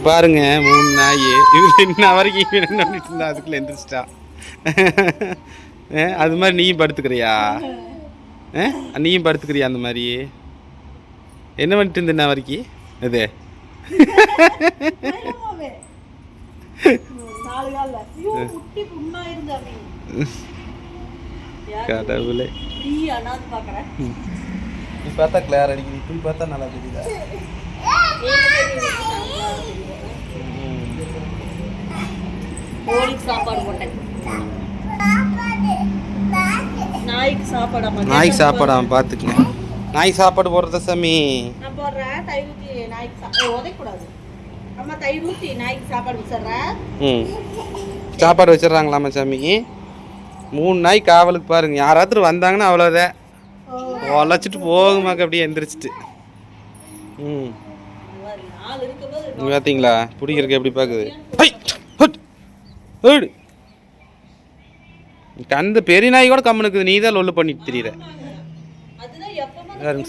பாருங்க 3 நாய். இது என்ன வரைக்கும் என்ன பண்ணிட்டு இருந்தா அதுக்குள்ள எந்திரிச்சிட்டா. அது மாதிரி நீயும் படுத்துக்கிறியா? நீயும் படுத்துக்கிறியா அந்த மாதிரி? என்ன பண்ணிட்டு இருந்த என்ன வரைக்கும் அது? கடவுளே, நீ பார்த்தா கிளியர் அடிக்குது, இப்படி பார்த்தா நல்லா தெரியுதா? சாப்பாடு போட்டேன். நாய்க்கு சாப்பாடு அவன் பார்த்துக்கங்க. நாய் சாப்பாடு போடுறத சாமி நான் போடுறேன். தயிர் ஊற்றி நாய்க்கு உதைக்கூடாது. அம்மா தயிர் ஊற்றி நாய்க்கு சாப்பாடு வச்சிடுறேன். சாப்பாடு வச்சிடறாங்களாம்மா சாமிக்கு. 3 நாய் காவலுக்கு பாருங்க. யாராவது வந்தாங்கன்னா அவ்வளோதான், உழைச்சிட்டு போகுமாக்க அப்படியே எந்திரிச்சிட்டு. பார்த்தீங்களா பிடிக்கிறதுக்கு எப்படி பார்க்குது? அந்த பெரிய நாய் கூட கம்முனுக்குது, நீ தான் லொல்லு பண்ணிட்டு திரியிற.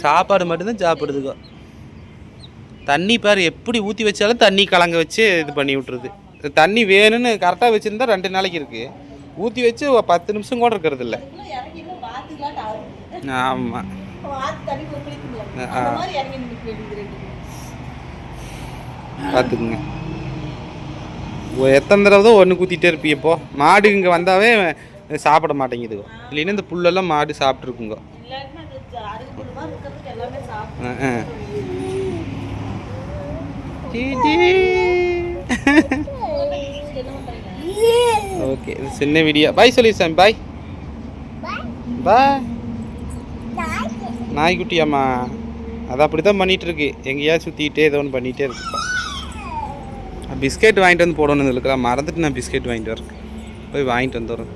சாப்பாடு மட்டும்தான் சாப்பிடுதுக்கோ. தண்ணி பாரு எப்படி ஊற்றி வச்சாலும் தண்ணி கலங்க வச்சு இது பண்ணி விட்டுருது. தண்ணி வேணும்னு கரெக்டாக வச்சுருந்தா 2 நாளைக்கு இருக்குது. ஊற்றி வச்சு 10 நிமிஷம் கூட இருக்கிறது இல்லை. ஆமாம், பார்த்துக்குங்க. எத்தனை தடவை தான் ஒன்று ஊற்றிட்டே இருப்பீப்போ. மாடு இங்கே வந்தாவே சாப்பிட மாட்டேங்குது. இல்லைன்னா இந்த புல்லெல்லாம் மாடு சாப்பிட்ருக்குங்க. ஓகே, இது சின்ன வீடியோ. பாய் சொல்லி சாமி. பாய் பாய். நாய்க்குட்டியாம்மா அது அப்படி தான் பண்ணிகிட்டு இருக்கு. எங்கேயா சுற்றிக்கிட்டே ஏதோ ஒன்று பண்ணிகிட்டே இருக்குப்பா. பிஸ்கெட் வாங்கிட்டு வந்து போடணும் இருக்குல்ல, மறந்துட்டு நான் பிஸ்கெட் வாங்கிட்டு வரேன். போய் வாங்கிட்டு வந்துடுறேன்.